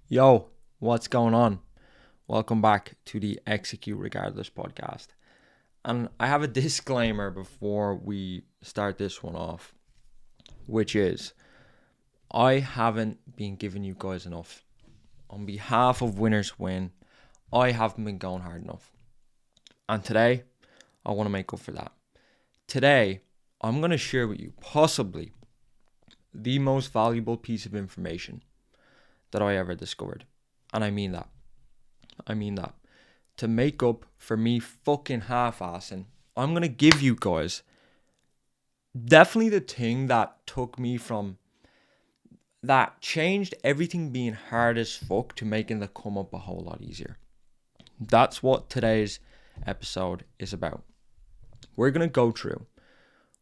Yo, what's going on? Welcome back to the Execute Regardless podcast. And I have a disclaimer before we start this one off, which is I haven't been giving you guys enough. On behalf of Winners Win, I haven't been going hard enough. And today, I want to make up for that. Today, I'm going to share with you possibly the most valuable piece of information that I ever discovered. And I mean that. To make up for me fucking half-assing, I'm going to give you guys definitely the thing that took me from that changed everything being hard as fuck to making the come up a whole lot easier. That's what today's episode is about. We're going to go through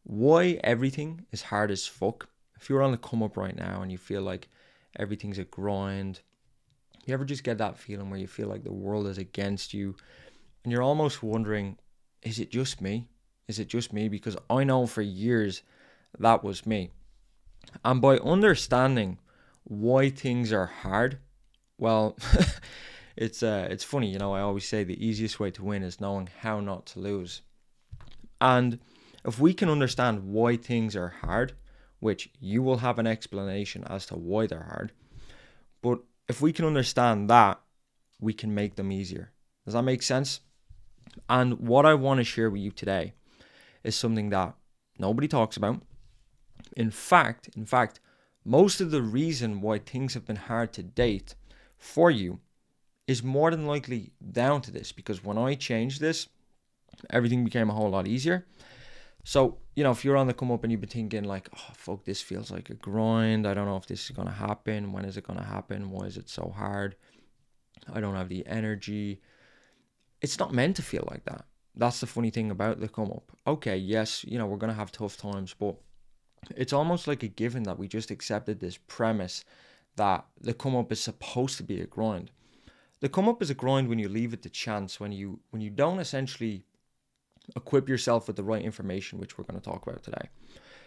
why everything is hard as fuck. If you're on the come up right now and you feel like everything's a grind, you ever just get that feeling where you feel like the world is against you and you're almost wondering, is it just me? Is it just me? Because I know for years that was me. And by understanding why things are hard, well, it's funny, I always say the easiest way to win is knowing how not to lose. And if we can understand why things are hard, which you will have an explanation as to why they're hard, but if we can understand that, we can make them easier. Does that make sense? And what I want to share with you today is something that nobody talks about. In fact, most of the reason why things have been hard to date for you is more than likely down to this, because when I changed this, everything became a whole lot easier. So, if you're on the come up and you've been thinking like, oh, fuck, this feels like a grind. I don't know if this is going to happen. When is it going to happen? Why is it so hard? I don't have the energy. It's not meant to feel like that. That's the funny thing about the come up. Okay, yes, we're going to have tough times, but it's almost like a given that we just accepted this premise that the come up is supposed to be a grind. The come up is a grind when you leave it to chance, when you don't essentially equip yourself with the right information, which we're going to talk about today.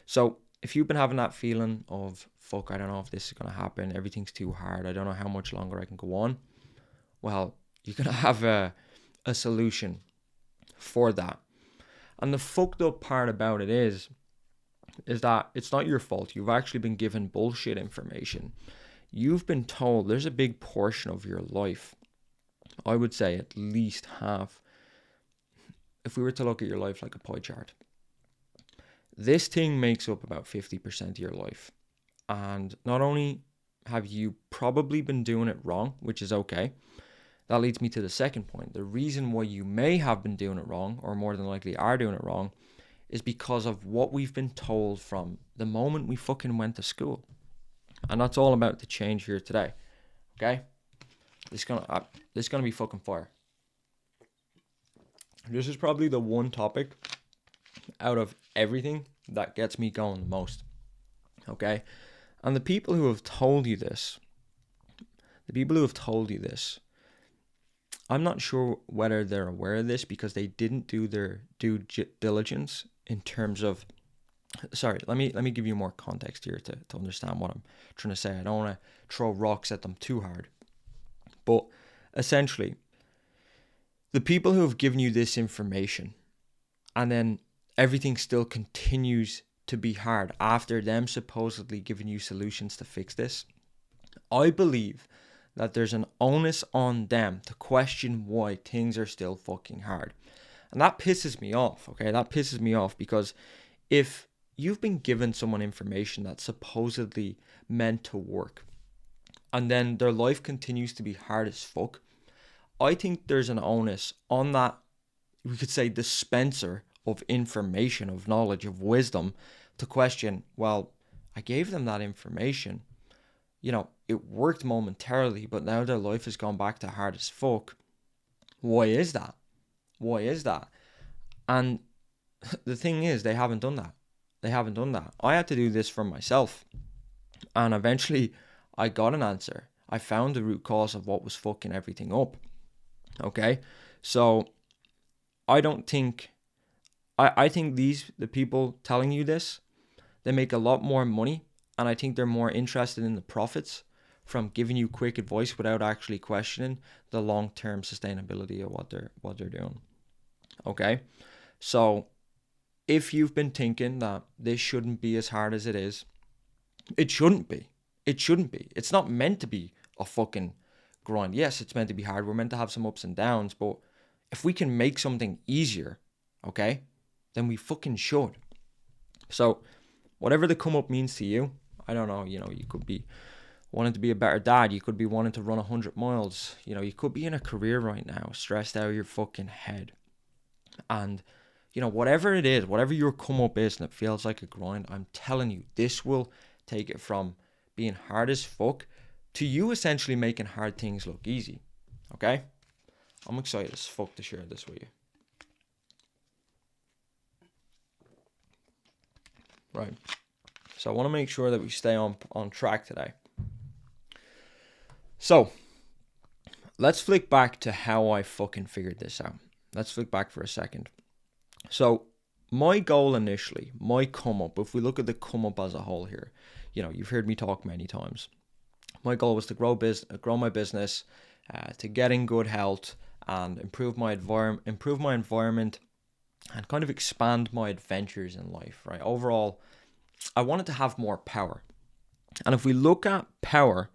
So if you've been having that feeling of, fuck, I don't know if this is going to happen, everything's too hard, I don't know how much longer I can go on, well, you're going to have a solution for that. And the fucked up part about it is that it's not your fault. You've actually been given bullshit information. You've been told there's a big portion of your life, I would say at least half, if we were to look at your life like a pie chart, this thing makes up about 50% of your life. And not only have you probably been doing it wrong, which is okay, that leads me to the second point. The reason why you may have been doing it wrong, or more than likely are doing it wrong, is because of what we've been told from the moment we fucking went to school. And that's all about the change here today. Okay? This is gonna be fucking fire. This is probably the one topic out of everything that gets me going the most. Okay? And the people who have told you this, I'm not sure whether they're aware of this because they didn't do their due diligence in terms of, sorry, let me give you more context here to understand what I'm trying to say. I don't want to throw rocks at them too hard. But essentially, the people who have given you this information and then everything still continues to be hard after them supposedly giving you solutions to fix this, I believe that there's an onus on them to question why things are still fucking hard. And that pisses me off, okay? That pisses me off because if you've been given someone information that's supposedly meant to work and then their life continues to be hard as fuck, I think there's an onus on that, we could say, dispenser of information, of knowledge, of wisdom, to question, well, I gave them that information. It worked momentarily, but now their life has gone back to hard as fuck. Why is that? And the thing is, they haven't done that. I had to do this for myself. And eventually, I got an answer. I found the root cause of what was fucking everything up. Okay? So, I think the people telling you this, they make a lot more money. And I think they're more interested in the profits from giving you quick advice without actually questioning the long-term sustainability of what they're doing. Okay? So if you've been thinking that this shouldn't be as hard as it is, it shouldn't be. It shouldn't be. It's not meant to be a fucking grind. Yes, it's meant to be hard. We're meant to have some ups and downs, but if we can make something easier, okay, then we fucking should. So whatever the come up means to you, I don't know, you could be wanting to be a better dad, you could be wanting to run 100 miles, you could be in a career right now, stressed out of your fucking head. And, whatever it is, whatever your come up is and it feels like a grind, I'm telling you, this will take it from being hard as fuck to you essentially making hard things look easy. Okay? I'm excited as fuck to share this with you. Right. So I want to make sure that we stay on track today. So let's flick back to how I fucking figured this out. Let's flick back for a second. So my goal initially, my come up, if we look at the come up as a whole here, you've heard me talk many times. My goal was to grow my business, to get in good health and improve my environment and kind of expand my adventures in life, right? Overall, I wanted to have more power. And if we look at power,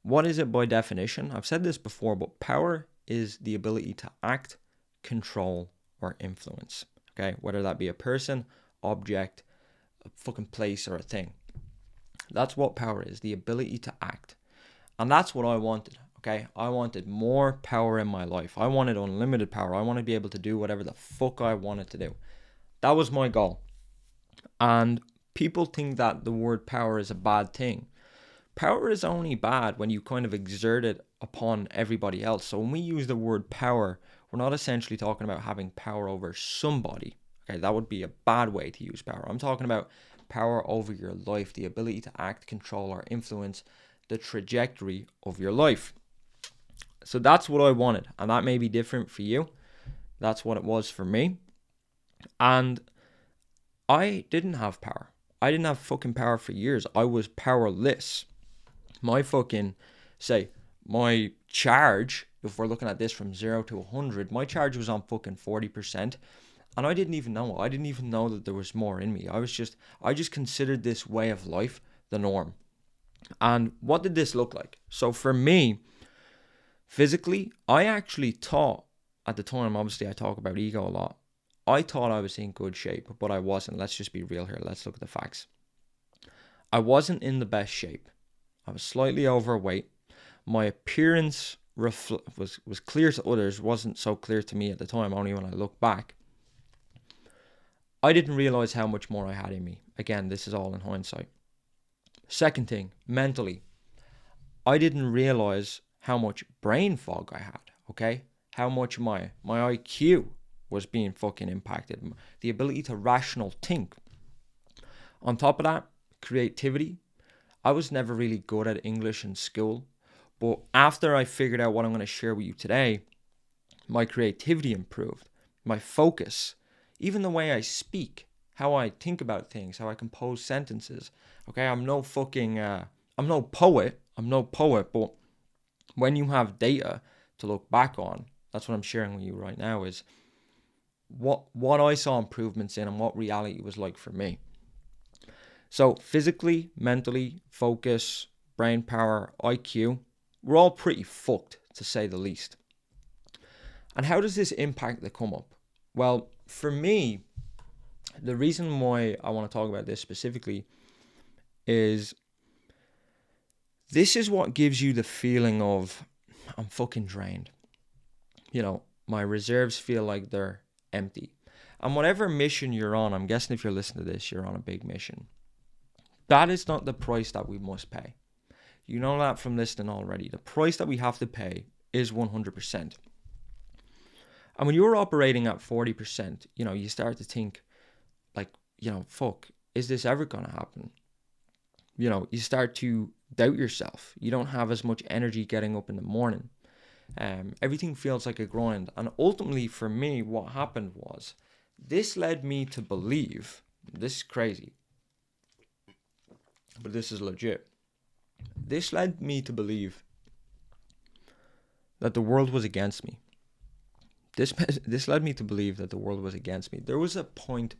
what is it by definition? I've said this before, but power is the ability to act, control, or influence. Okay, whether that be a person, object, a fucking place, or a thing. That's what power is, the ability to act. And that's what I wanted. Okay, I wanted more power in my life. I wanted unlimited power. I wanted to be able to do whatever the fuck I wanted to do. That was my goal. And people think that the word power is a bad thing. Power is only bad when you kind of exert it upon everybody else. So when we use the word power, we're not essentially talking about having power over somebody. Okay, that would be a bad way to use power. I'm talking about power over your life, the ability to act, control, or influence the trajectory of your life. So that's what I wanted, and that may be different for you. That's what it was for me. And I didn't have power. I didn't have fucking power for years. I was powerless. My charge, if we're looking at this from 0 to 100, my charge was on fucking 40%. And I didn't even know. I didn't even know that there was more in me. I just considered this way of life the norm. And what did this look like? So for me, physically, I actually thought at the time, obviously I talk about ego a lot, I thought I was in good shape, but I wasn't. Let's just be real here. Let's look at the facts. I wasn't in the best shape. I was slightly overweight. My appearance was clear to others, wasn't so clear to me at the time, only when I look back. I didn't realize how much more I had in me. Again, this is all in hindsight. Second thing, mentally, I didn't realize how much brain fog I had, okay? How much my IQ was being fucking impacted. The ability to rational think. On top of that, creativity. I was never really good at English in school, but after I figured out what I'm going to share with you today, my creativity improved. My focus, even the way I speak, how I think about things, how I compose sentences. Okay, I'm no poet, but when you have data to look back on, that's what I'm sharing with you right now, is what I saw improvements in and what reality was like for me. So physically, mentally, focus, brain power, IQ, we're all pretty fucked, to say the least. And how does this impact the come up? Well, for me, the reason why I want to talk about this specifically is this is what gives you the feeling of I'm fucking drained. My reserves feel like they're empty. And whatever mission you're on, I'm guessing if you're listening to this, you're on a big mission. That is not the price that we must pay. You know that from listening already. The price that we have to pay is 100%. And when you're operating at 40%, you start to think like, fuck, is this ever going to happen? You start to doubt yourself. You don't have as much energy getting up in the morning. Everything feels like a grind. And ultimately for me, what happened was this led me to believe, this is crazy, but this is legit. This led me to believe that the world was against me. This led me to believe that the world was against me. There was a point,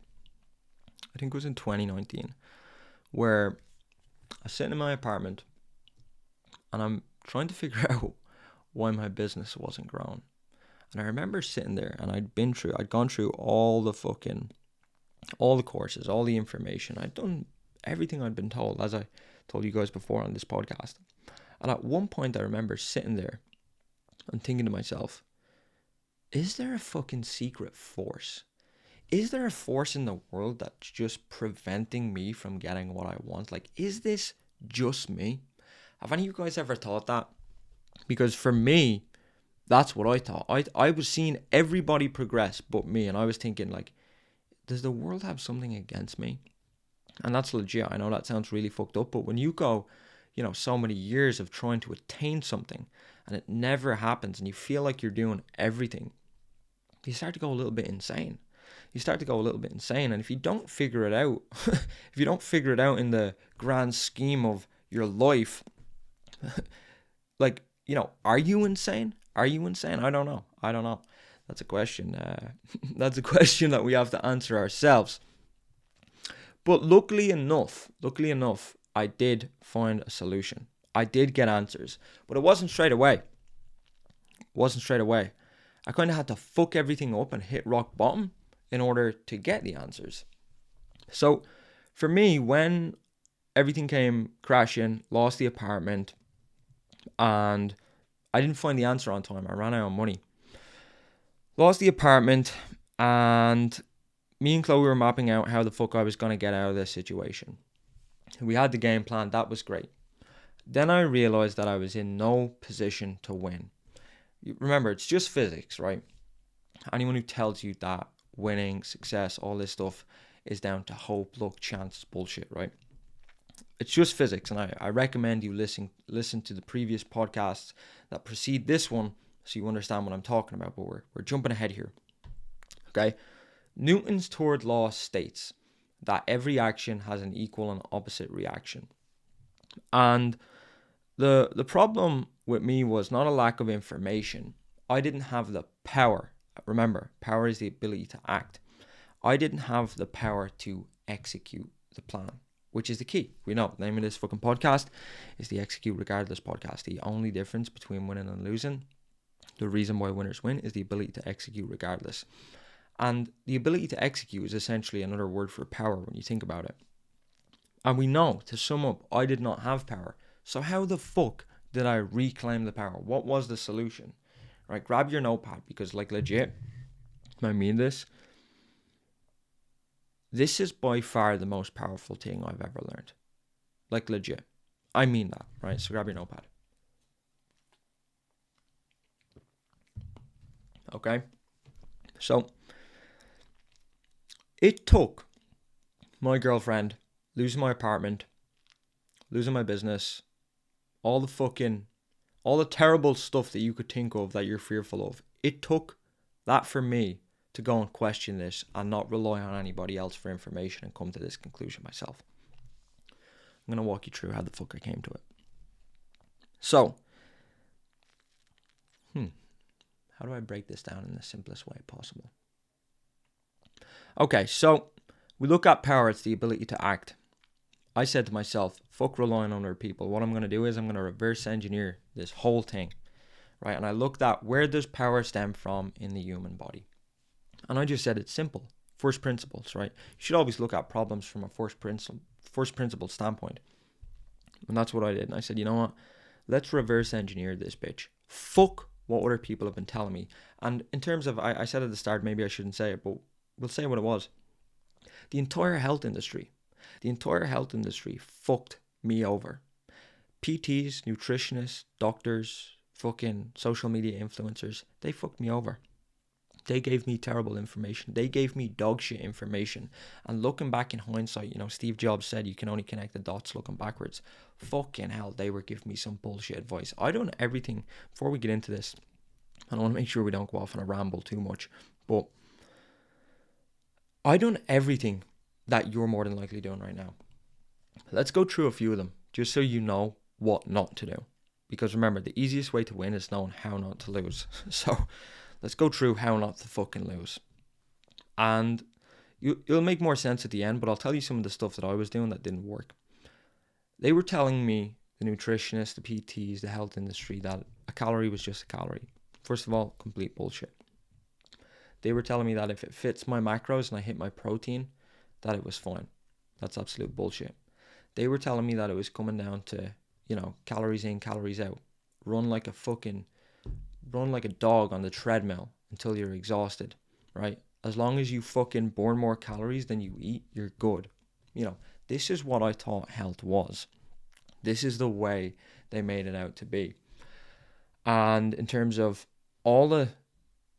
I think it was in 2019, where I was sitting in my apartment and I'm trying to figure out why my business wasn't growing. And I remember sitting there and I'd gone through all the courses, all the information. I'd done everything I'd been told, as I told you guys before on this podcast. And at one point I remember sitting there and thinking to myself, is there a fucking secret force? Is there a force in the world that's just preventing me from getting what I want? Like, is this just me? Have any of you guys ever thought that? Because for me, that's what I thought. I was seeing everybody progress but me, and I was thinking, like, does the world have something against me? And that's legit. I know that sounds really fucked up, but when you go, so many years of trying to attain something and it never happens and you feel like you're doing everything, you start to go a little bit insane. And if you don't figure it out, in the grand scheme of your life, like, are you insane? I don't know. That's a question. That's a question that we have to answer ourselves. But luckily enough, I did find a solution. I did get answers, but it wasn't straight away. I kind of had to fuck everything up and hit rock bottom in order to get the answers. So for me, when everything came crashing, lost the apartment, and I didn't find the answer on time. I ran out of money. Lost the apartment, and me and Chloe were mapping out how the fuck I was going to get out of this situation. We had the game plan. That was great. Then I realized that I was in no position to win. Remember, it's just physics, right? Anyone who tells you that winning, success, all this stuff is down to hope, luck, chance, is bullshit, right? It's just physics, and I recommend you listen to the previous podcasts that precede this one so you understand what I'm talking about, but we're jumping ahead here. Okay? Newton's third law states that every action has an equal and opposite reaction. And the problem with me was not a lack of information. I didn't have the power. Remember, power is the ability to act. I didn't have the power to execute the plan, which is the key. We know, the name of this fucking podcast is the Execute Regardless podcast. The only difference between winning and losing, the reason why winners win, is the ability to execute regardless. And the ability to execute is essentially another word for power when you think about it. And we know, to sum up, I did not have power. So how the fuck did I reclaim the power? What was the solution? Right, grab your notepad, because, like, legit, I mean this is by far the most powerful thing I've ever learned. Like, legit. I mean that, right? So grab your notepad. Okay? So, it took my girlfriend losing my apartment, losing my business, all the terrible stuff that you could think of that you're fearful of. It took that for me to go and question this and not rely on anybody else for information and come to this conclusion myself. I'm going to walk you through how the fuck I came to it. So, how do I break this down in the simplest way possible? Okay, so we look at power. It's the ability to act. I said to myself, fuck relying on other people. What I'm going to do is I'm going to reverse engineer this whole thing, right? And I looked at where does power stem from in the human body. And I just said it's simple. First principles, right? You should always look at problems from a first principle standpoint. And that's what I did. And I said, you know what? Let's reverse engineer this bitch. Fuck what other people have been telling me. And in terms of, I said at the start, maybe I shouldn't say it, but we'll say what it was. The entire health industry fucked me over. PTs, nutritionists, doctors, fucking social media influencers, they fucked me over. They gave me terrible information. They gave me dog shit information. And looking back in hindsight, Steve Jobs said you can only connect the dots looking backwards. Fucking hell, they were giving me some bullshit advice. I done everything. Before we get into this, and I want to make sure we don't go off on a ramble too much, but I done everything that you're more than likely doing right now. Let's go through a few of them, just so you know what not to do. Because remember, the easiest way to win is knowing how not to lose. So let's go through how not to fucking lose. And it'll make more sense at the end, but I'll tell you some of the stuff that I was doing that didn't work. They were telling me, the nutritionists, the PTs, the health industry, that a calorie was just a calorie. First of all, complete bullshit. They were telling me that if it fits my macros and I hit my protein, that it was fine. That's absolute bullshit. They were telling me that it was coming down to, calories in, calories out. Run like a dog on the treadmill until you're exhausted, right? As long as you fucking burn more calories than you eat, you're good. This is what I thought health was. This is the way they made it out to be. And in terms of all the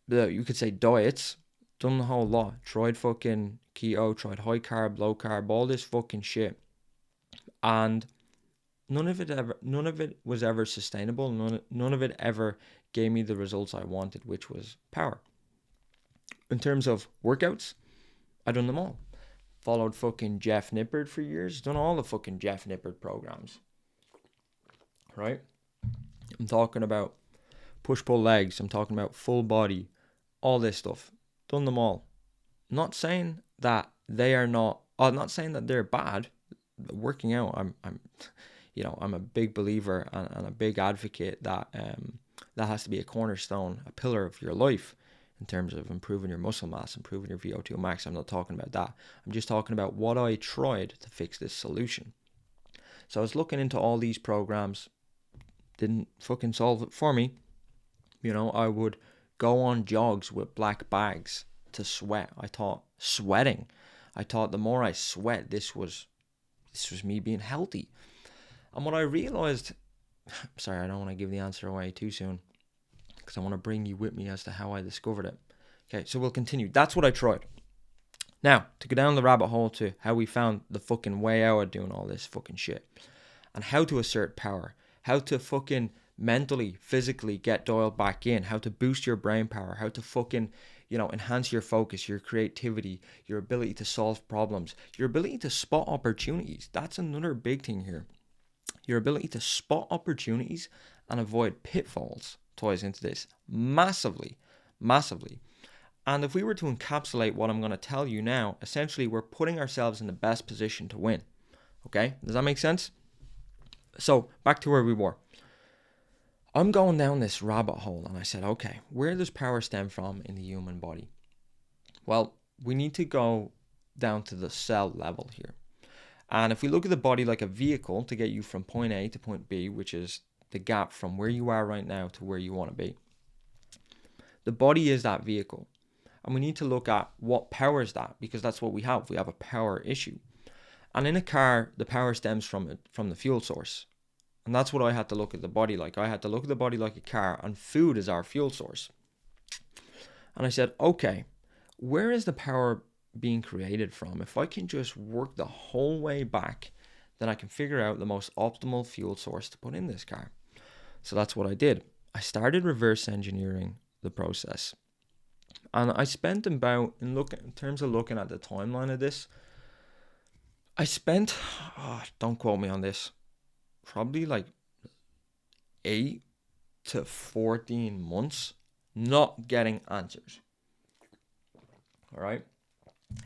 you could say diets, done a whole lot. Tried fucking keto, tried high carb, low carb, all this fucking shit. And none of it was ever sustainable. None of it ever gave me the results I wanted, which was power. In terms of workouts, I done them all. Followed fucking Jeff Nippard for years. Done all the fucking Jeff Nippard programs. Right? I'm talking about push-pull legs. I'm talking about full body. All this stuff. Done them all. Not saying that they are not... I'm not saying that they're bad. Working out, I'm a big believer and a big advocate that that has to be a cornerstone, a pillar of your life in terms of improving your muscle mass, improving your VO2 max. I'm not talking about that. I'm just talking about what I tried to fix this solution. So I was looking into all these programs, didn't fucking solve it for me. I would go on jogs with black bags to sweat. I thought the more I sweat, this was me being healthy. And what I realized, sorry, I don't want to give the answer away too soon, because I want to bring you with me as to how I discovered it. Okay, so we'll continue. That's what I tried. Now, to go down the rabbit hole to how we found the fucking way out of doing all this fucking shit, and how to assert power, how to fucking mentally, physically get dialed back in, how to boost your brain power, how to fucking, enhance your focus, your creativity, your ability to solve problems, your ability to spot opportunities. That's another big thing here. Your ability to spot opportunities and avoid pitfalls ties into this massively, massively. And if we were to encapsulate what I'm going to tell you now, essentially we're putting ourselves in the best position to win. Okay? Does that make sense? So back to where we were. I'm going down this rabbit hole and I said, okay, where does power stem from in the human body? Well, we need to go down to the cell level here. And if we look at the body like a vehicle to get you from point A to point B, which is the gap from where you are right now to where you want to be, the body is that vehicle. And we need to look at what powers that, because that's what we have. We have a power issue. And in a car, the power stems from the fuel source. And that's what I had to look at the body like. I had to look at the body like a car, and food is our fuel source. And I said, okay, where is the power being created from? If I can just work the whole way back, then I can figure out the most optimal fuel source to put in this car. So that's what I did. I started reverse engineering the process. And I spent about, in terms of looking at the timeline of this, I spent, don't quote me on this, probably like 8 to 14 months not getting answers. All right.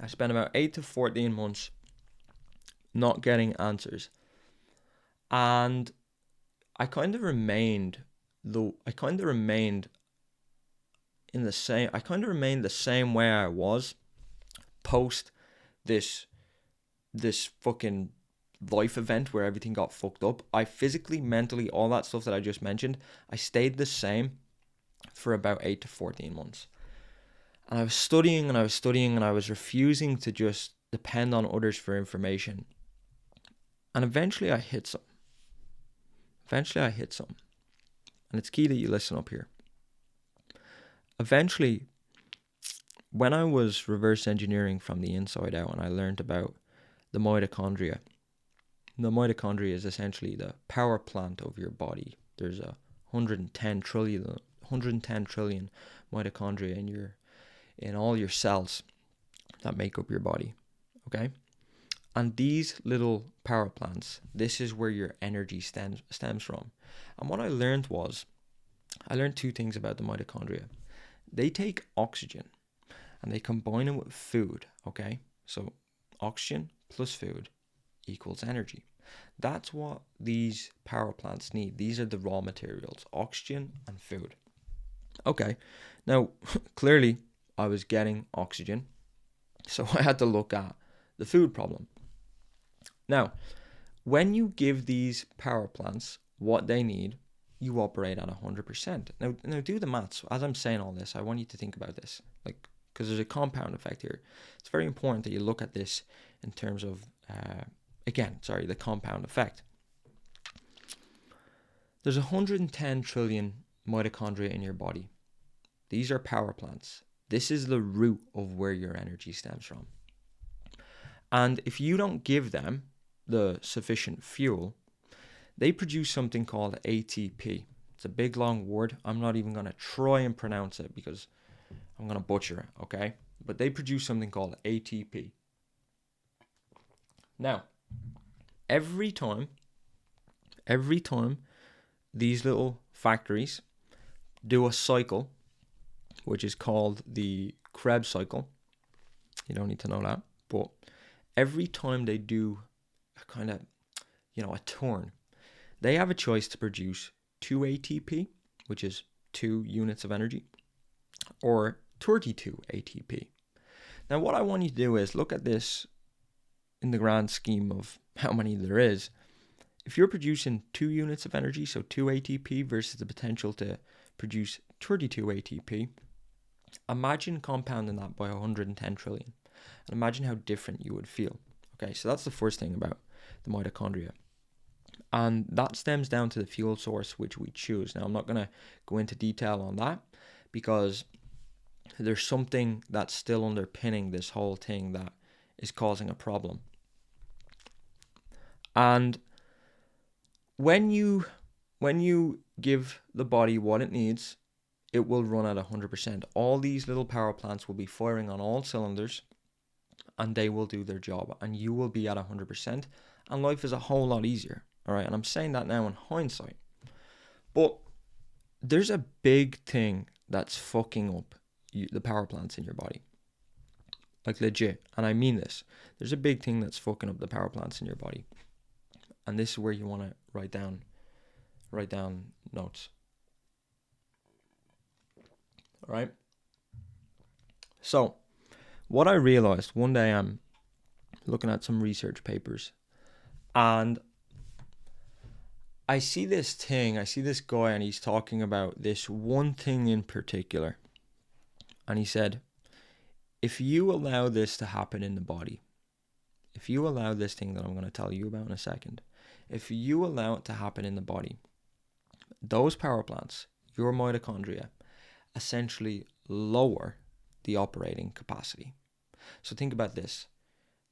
I spent about 8 to 14 months not getting answers. And I kind of remained the same way I was post this fucking life event where everything got fucked up. I physically, mentally, all that stuff that I just mentioned, I stayed the same for about 8 to 14 months. And I was studying and I was refusing to just depend on others for information. And eventually I hit some. And it's key that you listen up here. Eventually, when I was reverse engineering from the inside out and I learned about the mitochondria. The mitochondria is essentially the power plant of your body. There's 110 trillion mitochondria in all your cells that make up your body. Okay? And these little power plants, this is where your energy stems from. And what I learned two things about the mitochondria. They take oxygen and they combine it with food, okay? So oxygen plus food equals energy. That's what these power plants need. These are the raw materials, oxygen and food. Okay, now clearly I was getting oxygen, so I had to look at the food problem. Now, when you give these power plants what they need, you operate at 100%. Now do the maths. As I'm saying all this, I want you to think about this, like, because there's a compound effect here. It's very important that you look at this in terms of, the compound effect. There's 110 trillion mitochondria in your body. These are power plants. This is the root of where your energy stems from. And if you don't give them the sufficient fuel, they produce something called ATP. It's a big long word. I'm not even going to try and pronounce it because I'm going to butcher it, okay? But they produce something called ATP. Now, every time these little factories do a cycle, which is called the Krebs cycle, you don't need to know that, but every time they do a kind of, a turn, they have a choice to produce 2 ATP, which is 2 units of energy, or 32 ATP. Now, what I want you to do is look at this in the grand scheme of how many there is. If you're producing 2 units of energy, so 2 ATP versus the potential to produce 32 ATP, imagine compounding that by 110 trillion. And imagine how different you would feel. Okay, so that's the first thing about the mitochondria. And that stems down to the fuel source which we choose. Now, I'm not going to go into detail on that because there's something that's still underpinning this whole thing that is causing a problem. And when you give the body what it needs, it will run at 100%. All these little power plants will be firing on all cylinders and they will do their job and you will be at 100% and life is a whole lot easier. All right, and I'm saying that now in hindsight. But there's a big thing that's fucking up the power plants in your body. Like legit, and I mean this. There's a big thing that's fucking up the power plants in your body. And this is where you want to write down notes. All right? So, what I realized one day, I'm looking at some research papers and I see this guy and he's talking about this one thing in particular. And he said, if you allow this to happen in the body, if you allow this thing that I'm going to tell you about in a second, if you allow it to happen in the body, those power plants, your mitochondria, essentially lower the operating capacity. So think about this.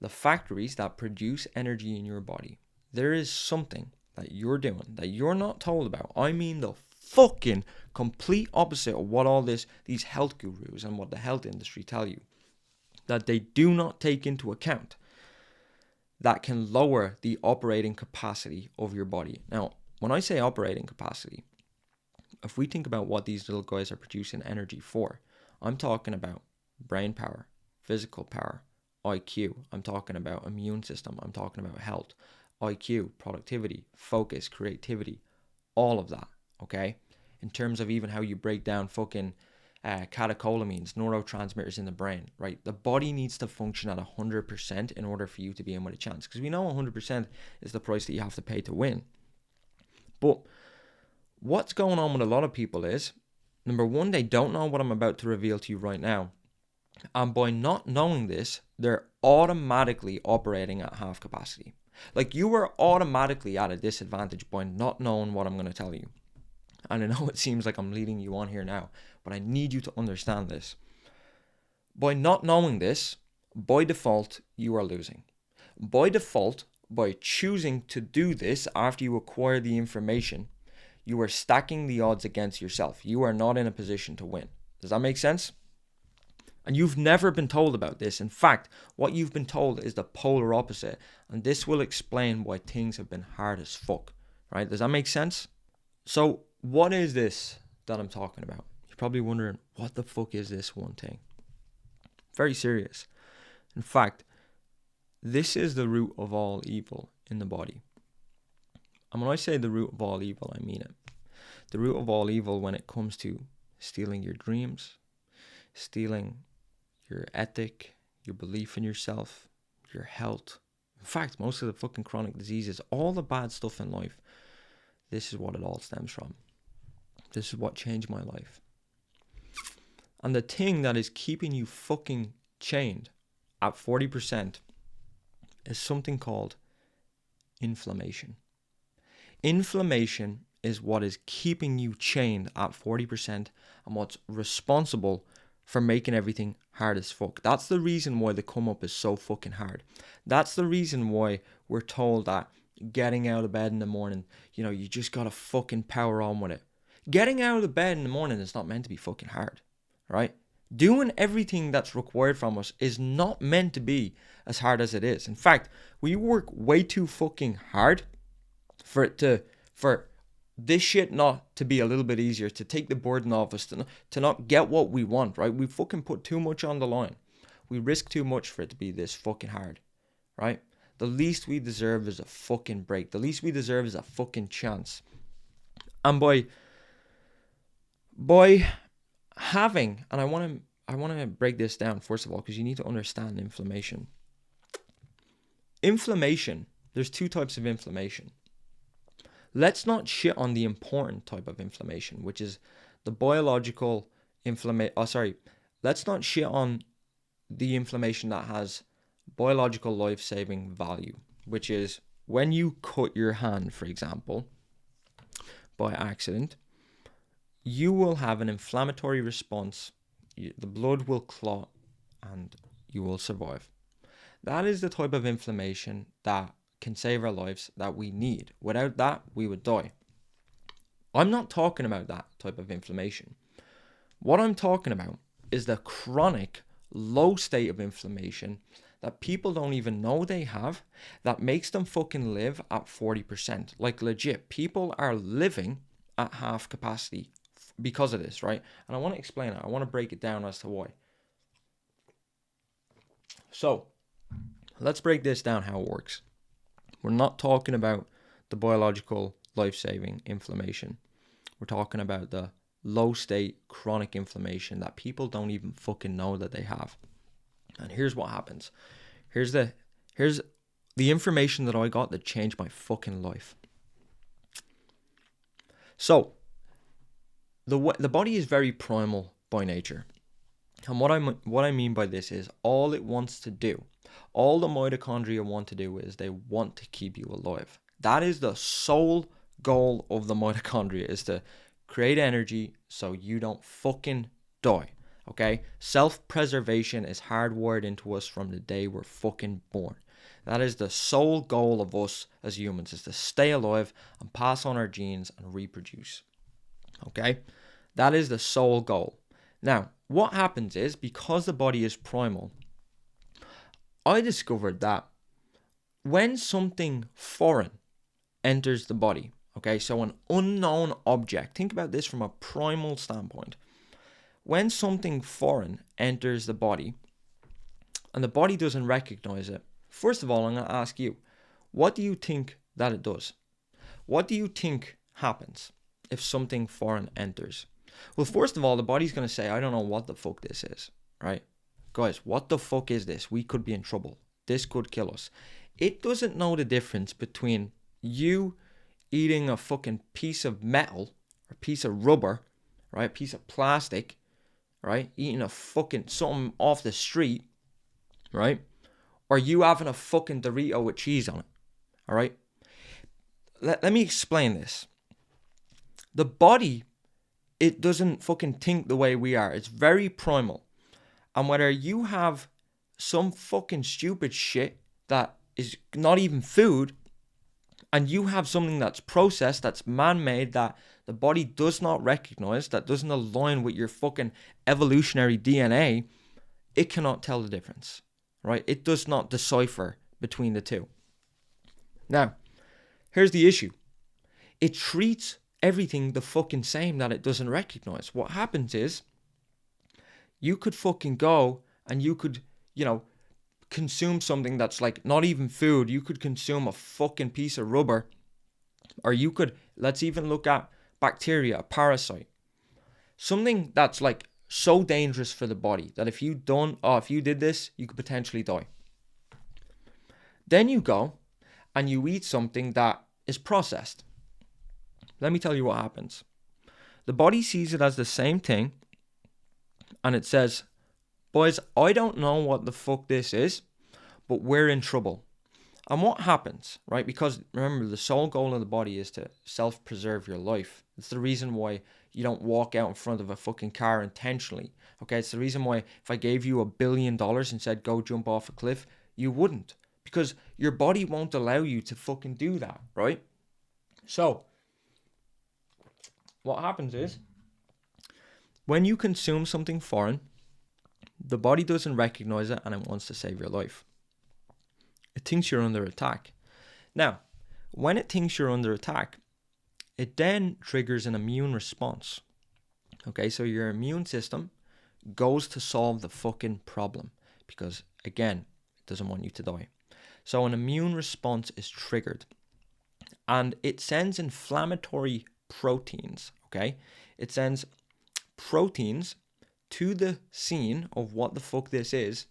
The factories that produce energy in your body, there is something that you're doing that you're not told about. I mean the fucking complete opposite of what all these health gurus and what the health industry tell you, that they do not take into account, that can lower the operating capacity of your body. Now, when I say operating capacity, if we think about what these little guys are producing energy for, I'm talking about brain power, physical power, IQ. I'm talking about immune system. I'm talking about health, IQ, productivity, focus, creativity, all of that, okay? In terms of even how you break down fucking catecholamines, neurotransmitters in the brain, right? The body needs to function at 100% in order for you to be in with a chance. Because we know 100% is the price that you have to pay to win. But what's going on with a lot of people is, number one, they don't know what I'm about to reveal to you right now. And by not knowing this, they're automatically operating at half capacity. Like, you are automatically at a disadvantage by not knowing what I'm going to tell you. And I know it seems like I'm leading you on here now, but I need you to understand this. By not knowing this, by default, you are losing. By default, by choosing to do this after you acquire the information, you are stacking the odds against yourself. You are not in a position to win. Does that make sense? And you've never been told about this. In fact, what you've been told is the polar opposite. And this will explain why things have been hard as fuck. Right? Does that make sense? So, what is this that I'm talking about? You're probably wondering, what the fuck is this one thing? Very serious. In fact, this is the root of all evil in the body. And when I say the root of all evil, I mean it. The root of all evil when it comes to stealing your dreams, stealing your ethic, your belief in yourself, your health. In fact, most of the fucking chronic diseases, all the bad stuff in life, this is what it all stems from. This is what changed my life. And the thing that is keeping you fucking chained at 40% is something called inflammation. Inflammation is what is keeping you chained at 40% and what's responsible for making everything hard as fuck. That's the reason why the come up is so fucking hard. That's the reason why we're told that getting out of bed in the morning, you just gotta fucking power on with it. Getting out of the bed in the morning is not meant to be fucking hard, right? Doing everything that's required from us is not meant to be as hard as it is. In fact, we work way too fucking hard for this shit not to be a little bit easier, to take the burden off us, to not get what we want, right? We fucking put too much on the line. We risk too much for it to be this fucking hard, right? The least we deserve is a fucking break. The least we deserve is a fucking chance. And by having, and I want to break this down first of all, because you need to understand inflammation. Inflammation, there's two types of inflammation. Let's not shit on the important type of inflammation, which is the biological inflammation. Let's not shit on the inflammation that has biological life-saving value, which is when you cut your hand, for example, by accident, you will have an inflammatory response. The blood will clot and you will survive. That is the type of inflammation that can save our lives, that we need. Without that, we would die. I'm not talking about that type of inflammation. What I'm talking about is the chronic low state of inflammation that people don't even know they have, that makes them fucking live at 40%. Like legit, people are living at half capacity because of this, right? And I want to explain it. I want to break it down as to why. So, let's break this down how it works. We're not talking about the biological life-saving inflammation. We're talking about the low state chronic inflammation that people don't even fucking know that they have. And here's what happens. Here's the information that I got that changed my fucking life. So, the body is very primal by nature. And what I mean by this is all it wants to do, all the mitochondria want to do is they want to keep you alive. That is the sole goal of the mitochondria, is to create energy so you don't fucking die. Okay? Self-preservation is hardwired into us from the day we're fucking born. That is the sole goal of us as humans, is to stay alive and pass on our genes and reproduce. Okay? That is the sole goal. Now, what happens is, because the body is primal, I discovered that when something foreign enters the body, okay, so an unknown object, think about this from a primal standpoint. When something foreign enters the body and the body doesn't recognize it, first of all, I'm going to ask you, what do you think that it does? What do you think happens if something foreign enters? Well, first of all, the body's going to say, I don't know what the fuck this is, right? Guys, what the fuck is this? We could be in trouble. This could kill us. It doesn't know the difference between you eating a fucking piece of metal or piece of rubber, right? Piece of plastic, right? Eating a fucking something off the street, right? Or you having a fucking Dorito with cheese on it, all right? Let me explain this. The body, it doesn't fucking think the way we are. It's very primal. And whether you have some fucking stupid shit that is not even food, and you have something that's processed, that's man-made, that the body does not recognize, that doesn't align with your fucking evolutionary DNA, it cannot tell the difference, right? It does not decipher between the two. Now, here's the issue. It treats everything the fucking same that it doesn't recognize. What happens is, you could fucking go and you could, consume something that's like not even food. You could consume a fucking piece of rubber. Or you could, let's even look at bacteria, a parasite. Something that's like so dangerous for the body that if you did this, you could potentially die. Then you go and you eat something that is processed. Let me tell you what happens. The body sees it as the same thing and it says, boys, I don't know what the fuck this is, but we're in trouble. And what happens, right? Because remember, the sole goal of the body is to self-preserve your life. It's the reason why you don't walk out in front of a fucking car intentionally. Okay, it's the reason why if I gave you $1 billion and said go jump off a cliff, you wouldn't. Because your body won't allow you to fucking do that, right? So, what happens is, when you consume something foreign, the body doesn't recognize it and it wants to save your life. It thinks you're under attack. Now, when it thinks you're under attack, it then triggers an immune response. Okay, so your immune system goes to solve the fucking problem because, again, it doesn't want you to die. So an immune response is triggered and it sends inflammatory proteins, okay? It sends proteins to the scene of what the fuck this is.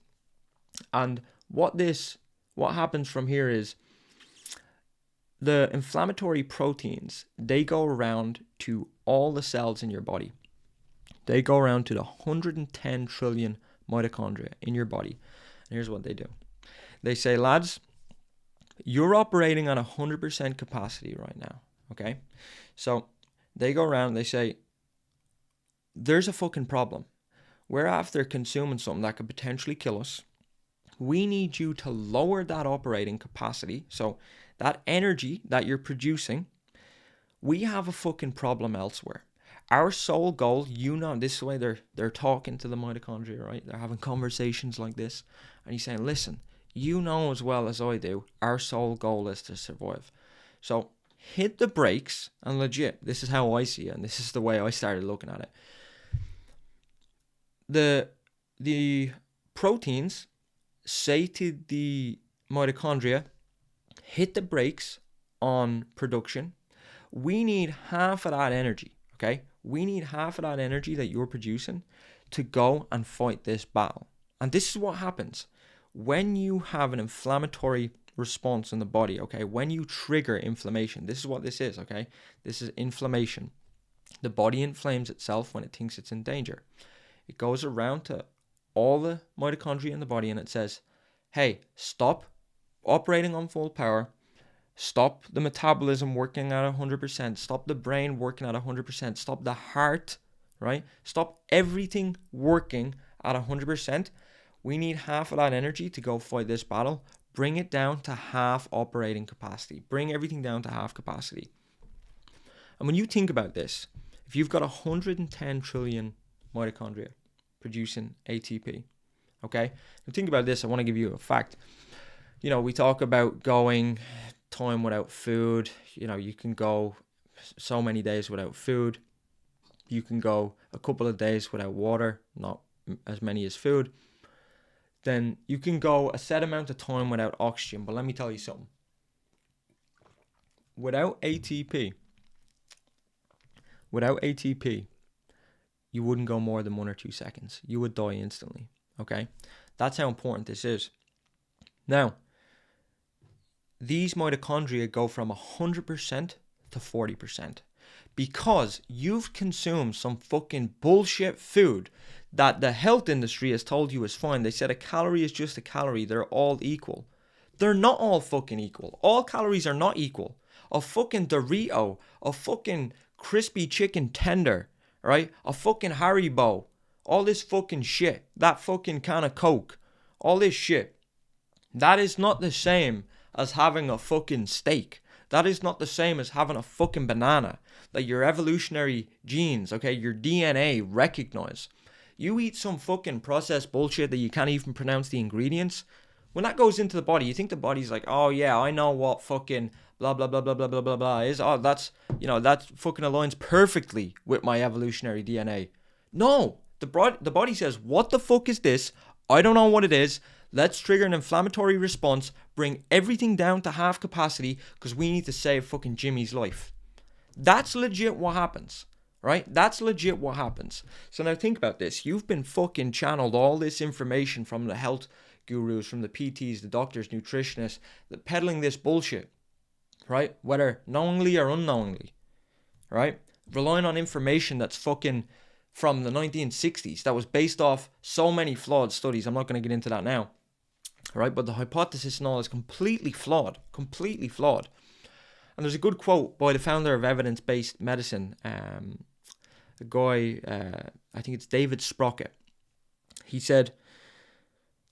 And what happens from here is the inflammatory proteins, they go around to all the cells in your body. They go around to the 110 trillion mitochondria in your body. And here's what they do. They say, lads, you're operating on 100% capacity right now, okay? So they go around, they say, there's a fucking problem. We're after consuming something that could potentially kill us. We need you to lower that operating capacity. So that energy that you're producing, we have a fucking problem elsewhere. Our sole goal, this is the way they're talking to the mitochondria, right? They're having conversations like this. And he's saying, listen, you know as well as I do, our sole goal is to survive. So hit the brakes, and legit, this is how I see it, and this is the way I started looking at it. The proteins say to the mitochondria, hit the brakes on production. We need half of that energy, okay? We need half of that energy that you're producing to go and fight this battle. And this is what happens when you have an inflammatory response in the body, okay? When you trigger inflammation, this is what this is, okay? This is inflammation. The body inflames itself when it thinks it's in danger. It goes around to all the mitochondria in the body and it says, hey, stop operating on full power. Stop the metabolism working at 100%. Stop the brain working at 100%. Stop the heart, right? Stop everything working at 100%. We need half of that energy to go fight this battle. Bring it down to half operating capacity. Bring everything down to half capacity. And when you think about this, if you've got 110 trillion mitochondria producing ATP, okay? Now think about this. I want to give you a fact. We talk about going time without food. You can go so many days without food. You can go a couple of days without water, not as many as food. Then you can go a set amount of time without oxygen. But let me tell you something. Without ATP, you wouldn't go more than 1 or 2 seconds. You would die instantly, okay? That's how important this is. Now, these mitochondria go from 100% to 40% because you've consumed some fucking bullshit food that the health industry has told you is fine. They said a calorie is just a calorie. They're all equal. They're not all fucking equal. All calories are not equal. A fucking Dorito, a fucking crispy chicken tender, right? A fucking Haribo, all this fucking shit, that fucking can of Coke, all this shit, that is not the same as having a fucking steak. That is not the same as having a fucking banana that your evolutionary genes, okay, your DNA recognize. You eat some fucking processed bullshit that you can't even pronounce the ingredients. When that goes into the body, you think the body's like, oh yeah, I know what fucking blah blah blah blah blah blah blah blah is. Oh, that's, that fucking aligns perfectly with my evolutionary DNA. No, the body says, what the fuck is this? I don't know what it is. Let's trigger an inflammatory response, bring everything down to half capacity because we need to save fucking Jimmy's life. That's legit what happens, right? That's legit what happens. So now think about this. You've been fucking channeled all this information from the health gurus, from the PTs, the doctors, nutritionists, that peddling this bullshit, right? Whether knowingly or unknowingly, right? Relying on information that's fucking from the 1960s that was based off so many flawed studies. I'm not going to get into that now, right? But the hypothesis and all is completely flawed, completely flawed. And there's a good quote by the founder of evidence-based medicine, a guy, I think it's David Sprocket. He said,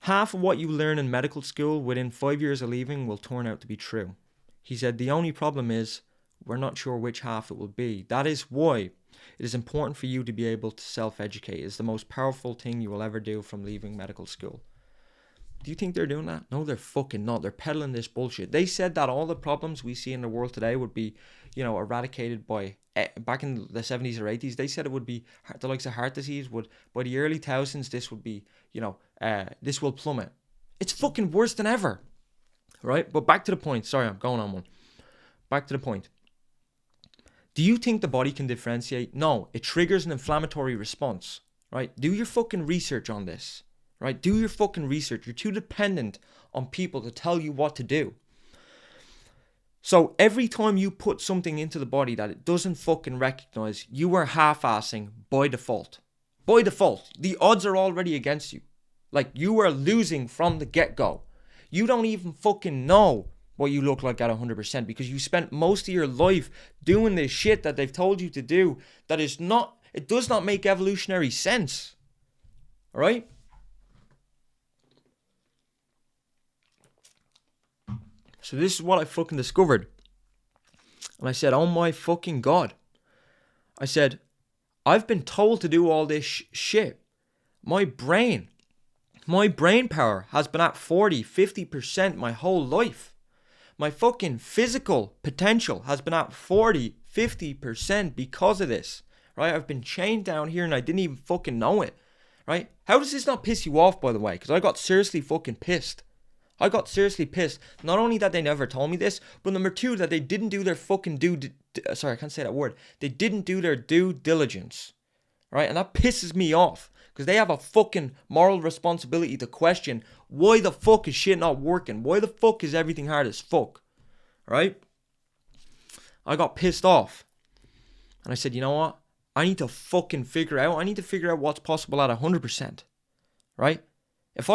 half of what you learn in medical school within 5 years of leaving will turn out to be true. He said, the only problem is we're not sure which half it will be. That is why it is important for you to be able to self-educate. It's the most powerful thing you will ever do from leaving medical school. Do you think they're doing that? No, they're fucking not. They're peddling this bullshit. They said that all the problems we see in the world today would be, eradicated by, back in the 70s or 80s, they said it would be, the likes of heart disease would, by the early thousands, this would be, this will plummet. It's fucking worse than ever, right? But back to the point. Sorry, I'm going on one. Back to the point. Do you think the body can differentiate? No, it triggers an inflammatory response, right? Do your fucking research on this. Right? Do your fucking research. You're too dependent on people to tell you what to do. So every time you put something into the body that it doesn't fucking recognize, you are half-assing by default. By default. The odds are already against you. Like, you are losing from the get-go. You don't even fucking know what you look like at 100% because you spent most of your life doing this shit that they've told you to do that is not, it does not make evolutionary sense. Alright? So this is what I fucking discovered. And I said, oh my fucking God. I said, I've been told to do all this shit. My brain power has been at 40, 50% my whole life. My fucking physical potential has been at 40, 50% because of this. Right? I've been chained down here and I didn't even fucking know it. Right? How does this not piss you off, by the way? Because I got seriously fucking pissed. I got seriously pissed. Not only that they never told me this, but number two, that they didn't do their fucking sorry, I can't say that word. They didn't do their due diligence. Right? And that pisses me off. Because they have a fucking moral responsibility to question why the fuck is shit not working? Why the fuck is everything hard as fuck? Right? I got pissed off. And I said, you know what? I need to fucking figure out what's possible at 100%. Right? If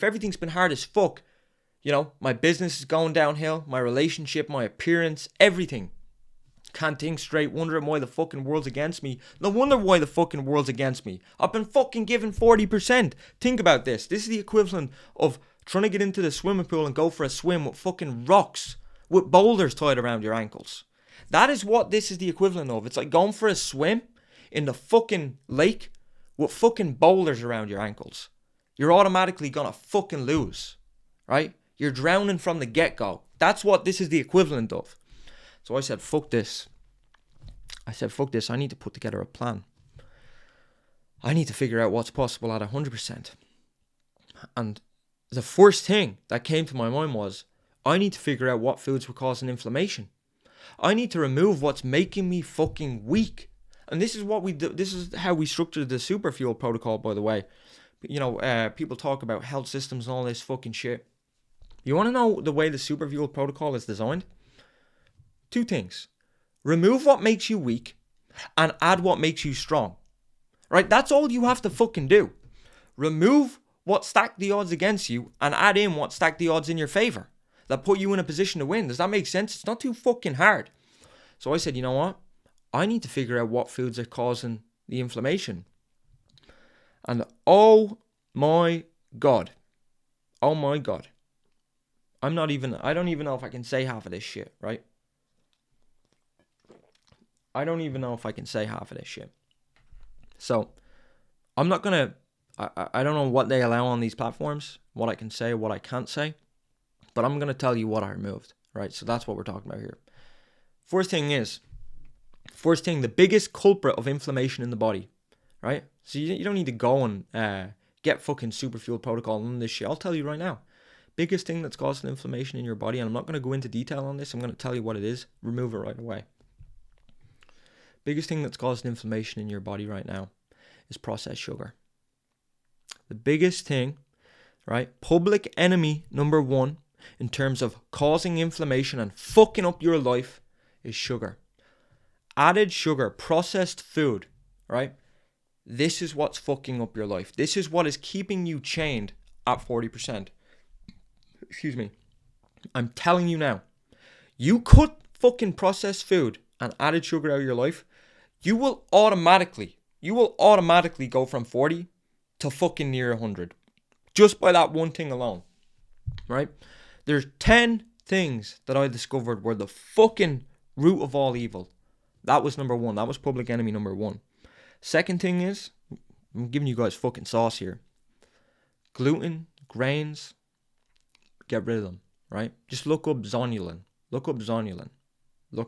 everything's been hard as fuck, my business is going downhill, my relationship, my appearance, everything. Can't think straight, wondering why the fucking world's against me. No wonder why the fucking world's against me. I've been fucking given 40%. Think about this. This is the equivalent of trying to get into the swimming pool and go for a swim with fucking rocks, with boulders tied around your ankles. That is what this is the equivalent of. It's like going for a swim in the fucking lake with fucking boulders around your ankles. You're automatically gonna fucking lose, right? You're drowning from the get-go. That's what this is the equivalent of. So I said, fuck this. I need to put together a plan. I need to figure out what's possible at 100%. And the first thing that came to my mind was, I need to figure out what foods were causing inflammation. I need to remove what's making me fucking weak. And this is what we do. This is how we structured the super fuel protocol, by the way. People talk about health systems and all this fucking shit. You want to know the way the super fuel protocol is designed? Two things. Remove what makes you weak and add what makes you strong. Right? That's all you have to fucking do. Remove what stacked the odds against you and add in what stacked the odds in your favor. That put you in a position to win. Does that make sense? It's not too fucking hard. So I said, you know what? I need to figure out what foods are causing the inflammation. And oh my God. I don't even know if I can say half of this shit, right? So, I'm not going to, I don't know what they allow on these platforms, what I can say, what I can't say, but I'm going to tell you what I removed, right? So that's what we're talking about here. First thing, the biggest culprit of inflammation in the body, right? So you don't need to go and get fucking Superfuel protocol and this shit. I'll tell you right now. Biggest thing that's causing inflammation in your body, and I'm not going to go into detail on this, I'm going to tell you what it is. Remove it right away. Biggest thing that's causing inflammation in your body right now is processed sugar. The biggest thing, right? Public enemy number one in terms of causing inflammation and fucking up your life is sugar. Added sugar, processed food, right? This is what's fucking up your life. This is what is keeping you chained at 40%. Excuse me. I'm telling you now, you cut fucking processed food and added sugar out of your life, you will automatically go from 40 to fucking near 100. Just by that one thing alone, right? There's 10 things that I discovered were the fucking root of all evil. That was number one. That was public enemy number one. Second thing is, I'm giving you guys fucking sauce here. Gluten, grains, get rid of them, right? Just look up zonulin. Look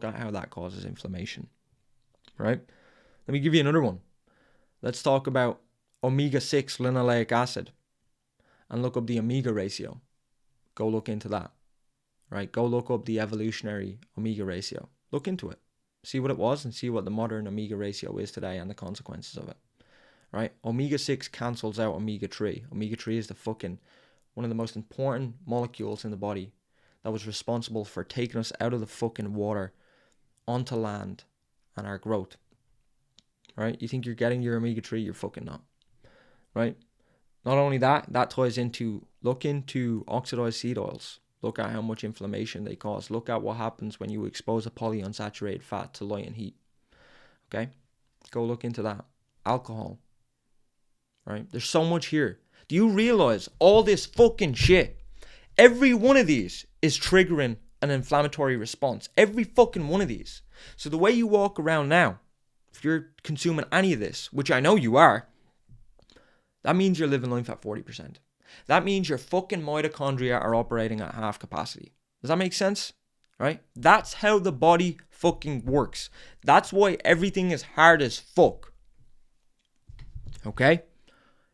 at how that causes inflammation, right? Let me give you another one. Let's talk about omega-6 linoleic acid and look up the omega ratio. Go look into that, right? Go look up the evolutionary omega ratio. Look into it. See what it was and see what the modern omega ratio is today and the consequences of it, right? Omega-6 cancels out omega-3. Omega-3 is one of the most important molecules in the body that was responsible for taking us out of the fucking water onto land and our growth, right? You think you're getting your omega-3, you're fucking not, right? Not only that, that ties into, look into oxidized seed oils. Look at how much inflammation they cause. Look at what happens when you expose a polyunsaturated fat to light and heat. Okay? Go look into that. Alcohol. Right? There's so much here. Do you realize all this fucking shit? Every one of these is triggering an inflammatory response. Every fucking one of these. So the way you walk around now, if you're consuming any of this, which I know you are, that means you're living life at 40%. That means your fucking mitochondria are operating at half capacity. Does that make sense? Right? That's how the body fucking works. That's why everything is hard as fuck. Okay?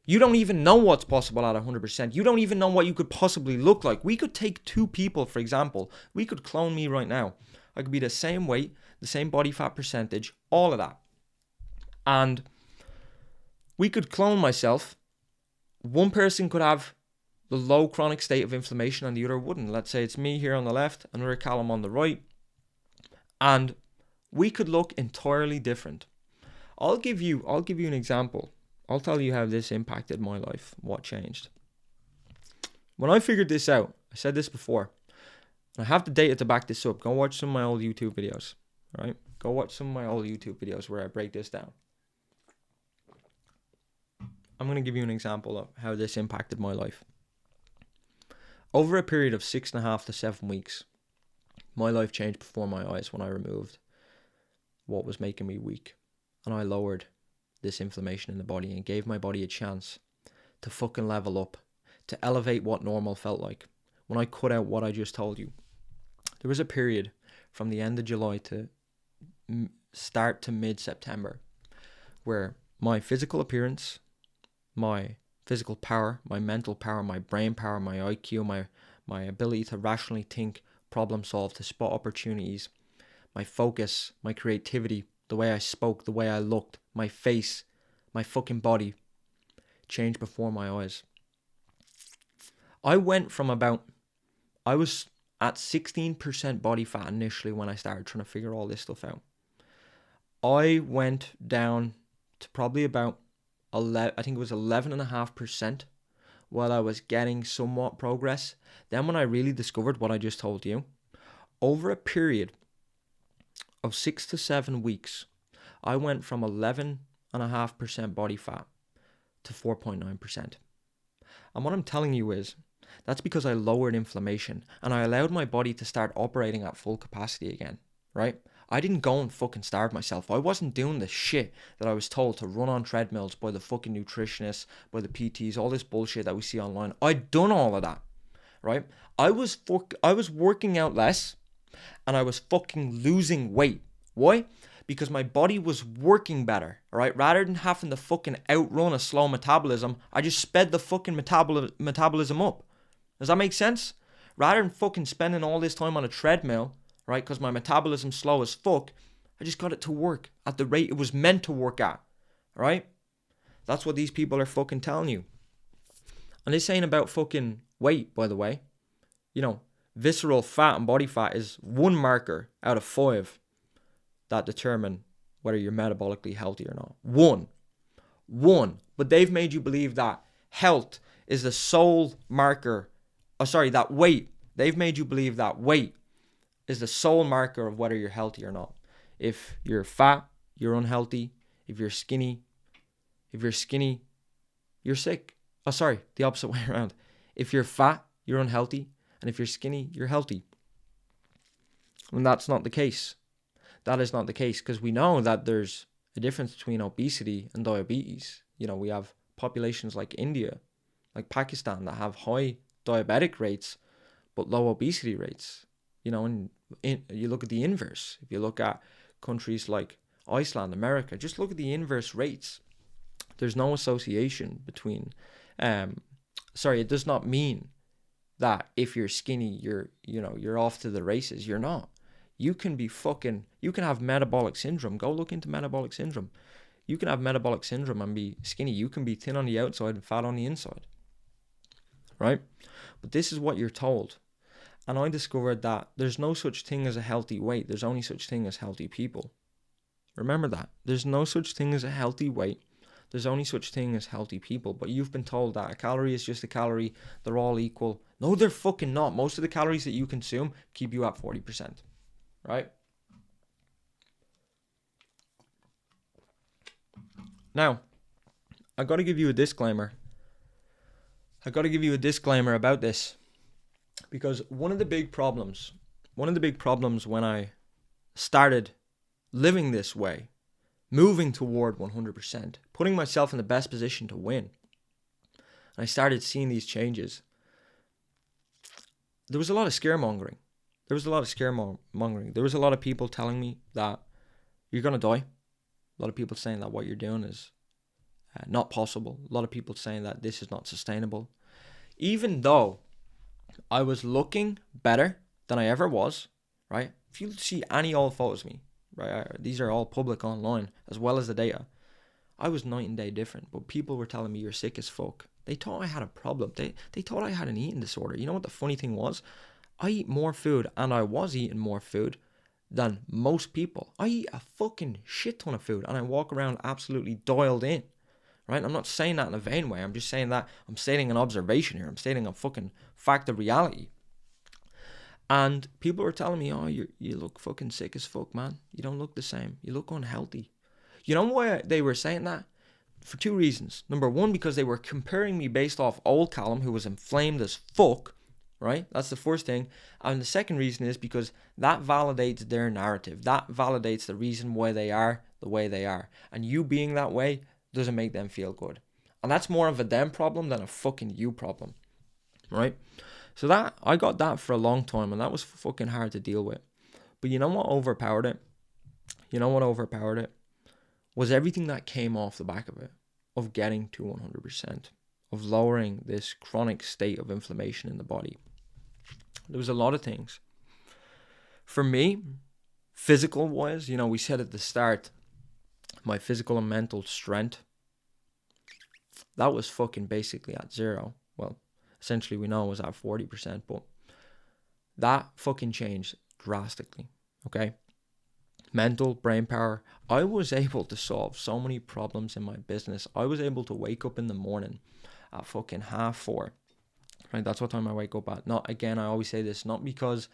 You don't even know what's possible at 100%. You don't even know what you could possibly look like. We could take two people, for example. We could clone me right now. I could be the same weight, the same body fat percentage, all of that. And we could clone myself. One person could have the low chronic state of inflammation and the other wouldn't. Let's say it's me here on the left, another Callum on the right. And we could look entirely different. I'll give you an example. I'll tell you how this impacted my life, what changed. When I figured this out, I said this before, and I have the data to back this up. Go watch some of my old YouTube videos, right? Go watch some of my old YouTube videos where I break this down. I'm going to give you an example of how this impacted my life. Over a period of 6.5 to 7 weeks, my life changed before my eyes when I removed what was making me weak. And I lowered this inflammation in the body and gave my body a chance to fucking level up, to elevate what normal felt like. When I cut out what I just told you, there was a period from the end of July to start to mid-September where my physical appearance, my physical power, my mental power, my brain power, my IQ, my ability to rationally think, problem solve, to spot opportunities, my focus, my creativity, the way I spoke, the way I looked, my face, my fucking body changed before my eyes. I was at 16% body fat initially when I started trying to figure all this stuff out. I went down to probably about 11.5% while I was getting somewhat progress. Then when I really discovered what I just told you, over a period of 6 to 7 weeks, I went from 11.5% body fat to 4.9%. And what I'm telling you is, that's because I lowered inflammation and I allowed my body to start operating at full capacity again, right? I didn't go and fucking starve myself. I wasn't doing the shit that I was told to run on treadmills by the fucking nutritionists, by the PTs, all this bullshit that we see online. I'd done all of that, right? I was working out less, and I was fucking losing weight. Why? Because my body was working better, right? Rather than having to fucking outrun a slow metabolism, I just sped the fucking metabolism up. Does that make sense? Rather than fucking spending all this time on a treadmill, right, because my metabolism's slow as fuck, I just got it to work at the rate it was meant to work at, right? That's what these people are fucking telling you. And they're saying about fucking weight, by the way. You know, visceral fat and body fat is one marker out of 5 that determine whether you're metabolically healthy or not. One. But they've made you believe that health is the sole marker. That weight. They've made you believe that weight is the sole marker of whether you're healthy or not. If you're fat, you're unhealthy. If you're skinny, you're sick. The opposite way around. If you're fat, you're unhealthy. And if you're skinny, you're healthy. And that's not the case. That is not the case, because we know that there's a difference between obesity and diabetes. You know, we have populations like India, like Pakistan, that have high diabetic rates but low obesity rates. You know, and you look at the inverse. If you look at countries like Iceland, America, just look at the inverse rates. There's no association between it does not mean that if you're skinny, you're off to the races. You're not. You can have metabolic syndrome. Go look into metabolic syndrome. You can have metabolic syndrome and be skinny. You can be thin on the outside and fat on the inside. Right? But this is what you're told. And I discovered that there's no such thing as a healthy weight. There's only such thing as healthy people. Remember that. There's no such thing as a healthy weight. There's only such thing as healthy people. But you've been told that a calorie is just a calorie. They're all equal. No, they're fucking not. Most of the calories that you consume keep you at 40%. Right? Now, I got to give you a disclaimer. About this. Because one of the big problems when I started living this way, moving toward 100%, putting myself in the best position to win, and I started seeing these changes, there was a lot of scaremongering. There was a lot of people telling me that you're going to die. A lot of people saying that what you're doing is not possible. A lot of people saying that this is not sustainable. Even though I was looking better than I ever was, right? If you see any old photos of me, right? These are all public online, as well as the data. I was night and day different, but people were telling me you're sick as fuck. They thought I had a problem. They thought I had an eating disorder. You know what the funny thing was? I eat more food, and I was eating more food than most people. I eat a fucking shit ton of food, and I walk around absolutely dialed in, right? I'm not saying that in a vain way. I'm just saying that I'm stating an observation here. I'm stating a fucking fact of reality. And people were telling me, oh, you look fucking sick as fuck, man. You don't look the same. You look unhealthy. You know why they were saying that? For 2 reasons. Number 1, because they were comparing me based off old Callum, who was inflamed as fuck, right? That's the first thing. And the second reason is because that validates their narrative. That validates the reason why they are the way they are. And you being that way doesn't make them feel good. And that's more of a them problem than a fucking you problem, right? So that I got that for a long time, and that was fucking hard to deal with. But you know what overpowered it? Was everything that came off the back of it, of getting to 100%, of lowering this chronic state of inflammation in the body. There was a lot of things. For me, physical wise, we said at the start, my physical and mental strength, that was fucking basically at 0. Well, essentially we know it was at 40%, but that fucking changed drastically, okay? Mental, brain power. I was able to solve so many problems in my business. I was able to wake up in the morning at fucking 4:30. Right, that's what time I wake up at. Not, again, I always say this, not because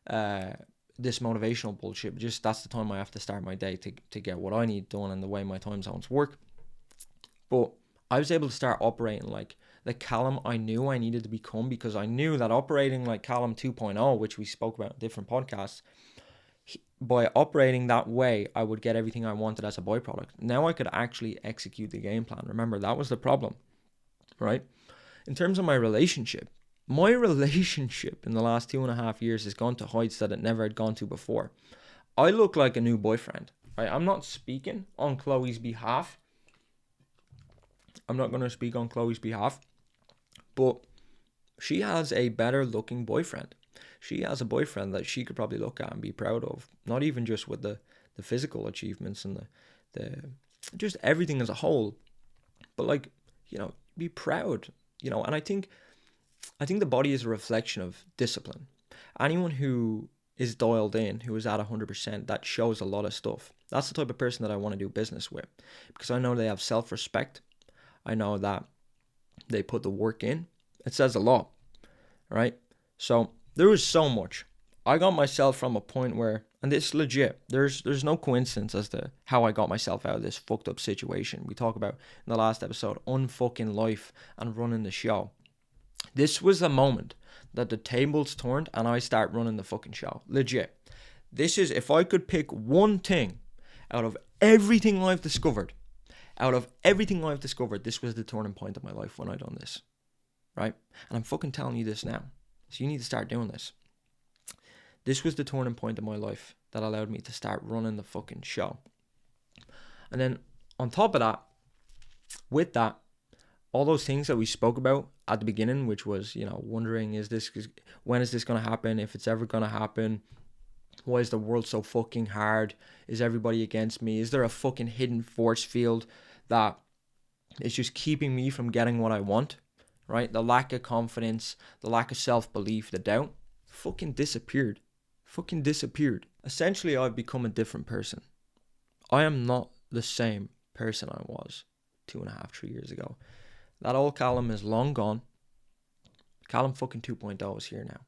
this motivational bullshit, but just that's the time I have to start my day to get what I need done and the way my time zones work. But I was able to start operating like the Callum I knew I needed to become, because I knew that operating like Callum 2.0, which we spoke about in different podcasts, by operating that way, I would get everything I wanted as a byproduct. Now I could actually execute the game plan. Remember, that was the problem, right? In terms of my relationship in the last 2.5 years has gone to heights that it never had gone to before. I look like a new boyfriend, right? I'm not speaking on Chloe's behalf. I'm not going to speak on Chloe's behalf, but she has a better looking boyfriend. She has a boyfriend that she could probably look at and be proud of. Not even just with the physical achievements and the just everything as a whole, but like, be proud, and I think the body is a reflection of discipline. Anyone who is dialed in, who is at 100%, that shows a lot of stuff. That's the type of person that I want to do business with, because I know they have self-respect. I know that they put the work in. It says a lot, right? So there was so much. I got myself from a point where, and this is legit, there's no coincidence as to how I got myself out of this fucked up situation. We talk about in the last episode, unfucking life and running the show. This was a moment that the tables turned and I start running the fucking show. Legit. This is, if I could pick one thing out of everything I've discovered, this was the turning point of my life when I done this, right? And I'm fucking telling you this now. So you need to start doing this. This was the turning point of my life that allowed me to start running the fucking show. And then on top of that, with that, all those things that we spoke about at the beginning, which was, wondering, when is this going to happen? If it's ever going to happen, why is the world so fucking hard? Is everybody against me? Is there a fucking hidden force field that is just keeping me from getting what I want? Right? The lack of confidence, the lack of self-belief, the doubt, fucking disappeared. Essentially, I've become a different person. I am not the same person I was 2.5-3 years ago. That old Callum is long gone. Callum fucking 2.0 is here now.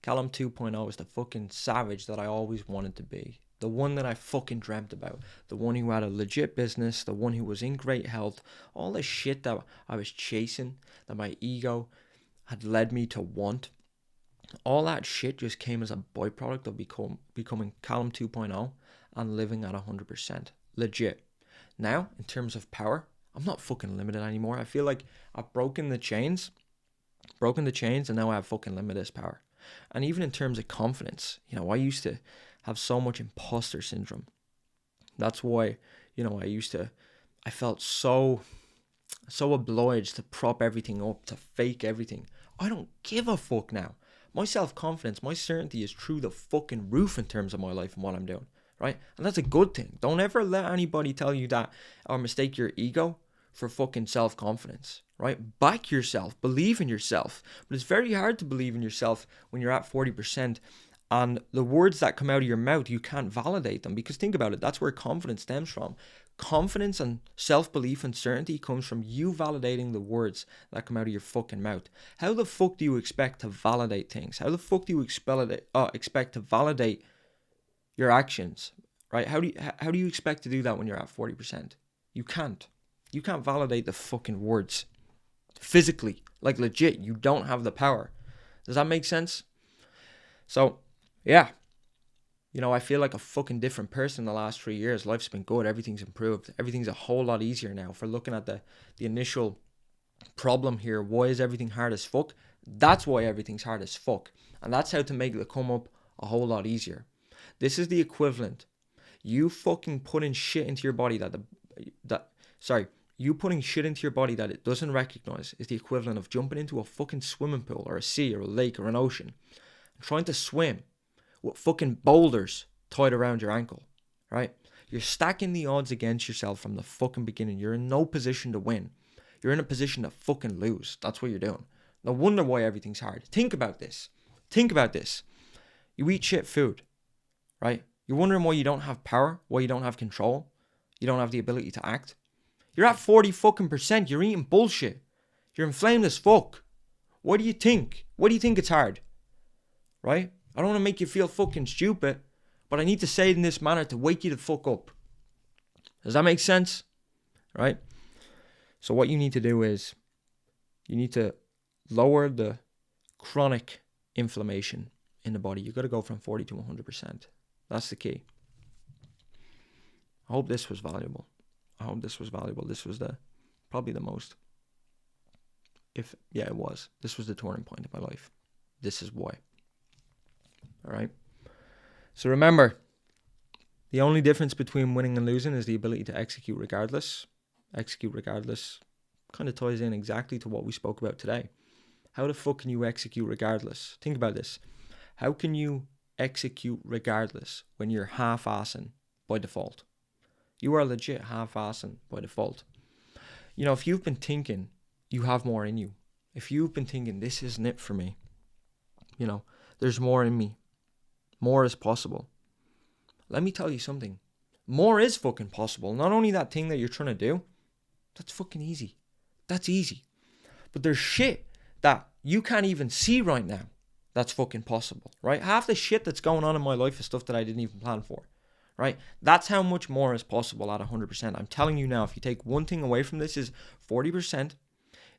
Callum 2.0 is the fucking savage that I always wanted to be. The one that I fucking dreamt about. The one who had a legit business. The one who was in great health. All the shit that I was chasing, that my ego had led me to want. All that shit just came as a byproduct of becoming Callum 2.0 and living at 100%. Legit. Now, in terms of power, I'm not fucking limited anymore. I feel like I've broken the chains, and now I have fucking limitless power. And even in terms of confidence, I used to have so much imposter syndrome. That's why, I felt so obliged to prop everything up, to fake everything. I don't give a fuck now. My self-confidence, my certainty is through the fucking roof in terms of my life and what I'm doing, right? And that's a good thing. Don't ever let anybody tell you that or mistake your ego for fucking self-confidence, right? Back yourself, believe in yourself. But it's very hard to believe in yourself when you're at 40%, and the words that come out of your mouth, you can't validate them, because think about it, that's where confidence stems from. Confidence and self-belief and certainty comes from you validating the words that come out of your fucking mouth. How the fuck do you expect to validate things? How the fuck do you expect to validate your actions, right? How do you expect to do that when you're at 40%? You can't. You can't validate the fucking words physically, like legit. You don't have the power. Does that make sense? So, yeah. I feel like a fucking different person the last 3 years. Life's been good. Everything's improved. Everything's a whole lot easier now. For looking at the initial problem here, why is everything hard as fuck? That's why everything's hard as fuck. And that's how to make the come up a whole lot easier. This is the equivalent. You fucking putting shit into your body you putting shit into your body that it doesn't recognize is the equivalent of jumping into a fucking swimming pool or a sea or a lake or an ocean and trying to swim with fucking boulders tied around your ankle, right? You're stacking the odds against yourself from the fucking beginning. You're in no position to win. You're in a position to fucking lose. That's what you're doing. No wonder why everything's hard. Think about this. You eat shit food, right? You're wondering why you don't have power, why you don't have control, you don't have the ability to act. You're at 40 fucking percent. You're eating bullshit. You're inflamed as fuck. What do you think? What do you think it's hard? Right? I don't want to make you feel fucking stupid, but I need to say it in this manner to wake you the fuck up. Does that make sense? Right? So what you need to do is you need to lower the chronic inflammation in the body. You got to go from 40 to 100%. That's the key. I hope this was valuable. This was probably the most. It was. This was the turning point in my life. This is why. All right. So remember, the only difference between winning and losing is the ability to execute regardless. Execute regardless kind of ties in exactly to what we spoke about today. How the fuck can you execute regardless? Think about this. How can you execute regardless when you're half-assing by default? You are legit half-assing by default. You know, if you've been thinking you have more in you, if you've been thinking this isn't it for me, you know, there's more in me, more is possible. Let me tell you something. More is fucking possible. Not only that thing that you're trying to do, that's fucking easy. That's easy. But there's shit that you can't even see right now that's fucking possible, right? Half the shit that's going on in my life is stuff that I didn't even plan for, right? That's how much more is possible at 100%. I'm telling you now, if you take one thing away from this, is 40%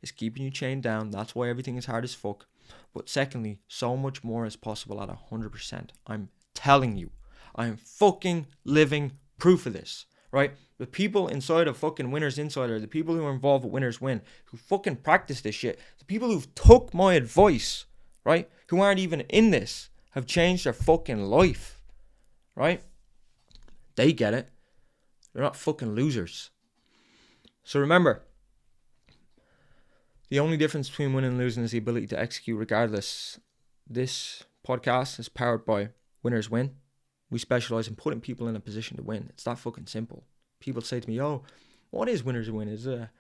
is keeping you chained down. That's why everything is hard as fuck. But secondly, so much more is possible at 100%. I'm telling you. I am fucking living proof of this, right? The people inside of fucking Winners Insider, the people who are involved with Winners Win, who fucking practice this shit, the people who've took my advice, right? Who aren't even in this, have changed their fucking life, right? They get it. They're not fucking losers. So remember, the only difference between winning and losing is the ability to execute regardless. This podcast is powered by Winners Win. We specialize in putting people in a position to win. It's that fucking simple. People say to me, oh, what is Winners Win? Is it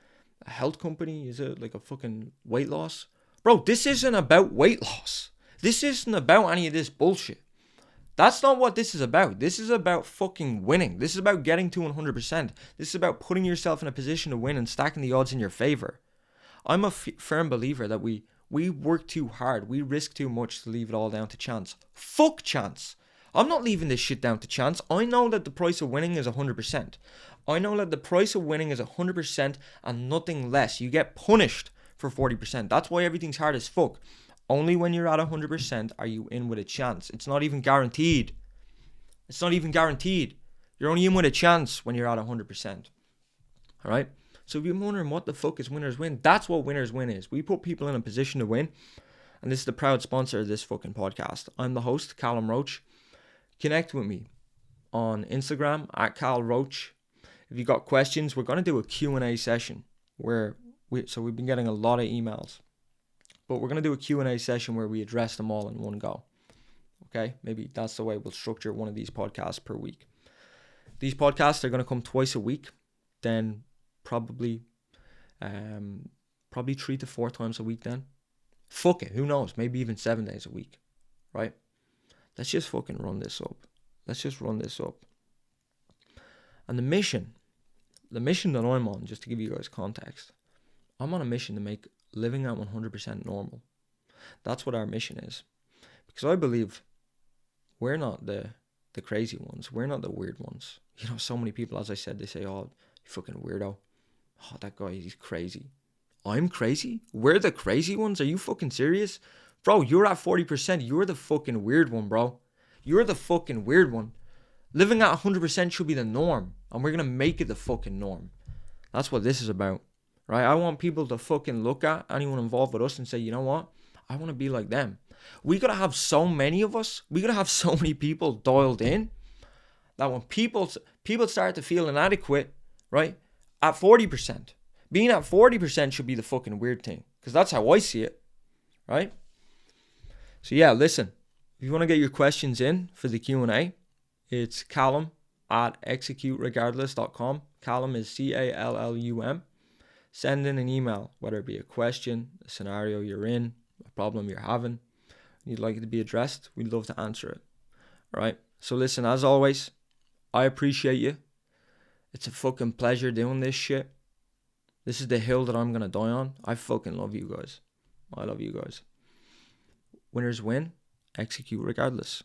a health company? Is it like a fucking weight loss? Bro, this isn't about weight loss. This isn't about any of this bullshit. That's not what this is about. This is about fucking winning. This is about getting to 100%. This is about putting yourself in a position to win and stacking the odds in your favor. I'm a firm believer that we work too hard. We risk too much to leave it all down to chance. Fuck chance. I'm not leaving this shit down to chance. I know that the price of winning is 100%. I know that the price of winning is 100% and nothing less. You get punished for 40%. That's why everything's hard as fuck. Only when you're at 100% are you in with a chance. It's not even guaranteed. It's not even guaranteed. You're only in with a chance when you're at 100%. Alright? So if you're wondering what the fuck is Winners Win, that's what Winners Win is. We put people in a position to win. And this is the proud sponsor of this fucking podcast. I'm the host, Callum Roche. Connect with me on Instagram at Cal Roche. If you got questions, we're going to do a Q&A session where we've been getting a lot of emails. But we're going to do a Q&A session where we address them all in one go. Okay? Maybe that's the way we'll structure one of these podcasts per week. These podcasts are going to come twice a week. Then probably 3 to 4 times a week then. Fuck it. Who knows? Maybe even 7 days a week. Right? Let's just fucking run this up. And the mission that I'm on, just to give you guys context, I'm on a mission to make living at 100% normal. That's what our mission is. Because I believe we're not the crazy ones. We're not the weird ones. You know, so many people, as I said, they say, oh, you fucking weirdo. Oh, that guy, he's crazy. I'm crazy? We're the crazy ones? Are you fucking serious? Bro, you're at 40%. You're the fucking weird one, bro. You're the fucking weird one. Living at 100% should be the norm. And we're going to make it the fucking norm. That's what this is about. Right? I want people to fucking look at anyone involved with us and say, you know what? I want to be like them. We got to have so many of us. We got to have so many people dialed in that when people start to feel inadequate, right? At 40%. Being at 40% should be the fucking weird thing. Because that's how I see it. Right? So yeah, listen. If you want to get your questions in for the Q&A, it's Callum at executeregardless.com. Callum is Callum. Send in an email, whether it be a question, a scenario you're in, a problem you're having, you'd like it to be addressed. We'd love to answer it. All right. So listen, as always, I appreciate you. It's a fucking pleasure doing this shit. This is the hill that I'm going to die on. I fucking love you guys. I love you guys. Winners win. Execute regardless.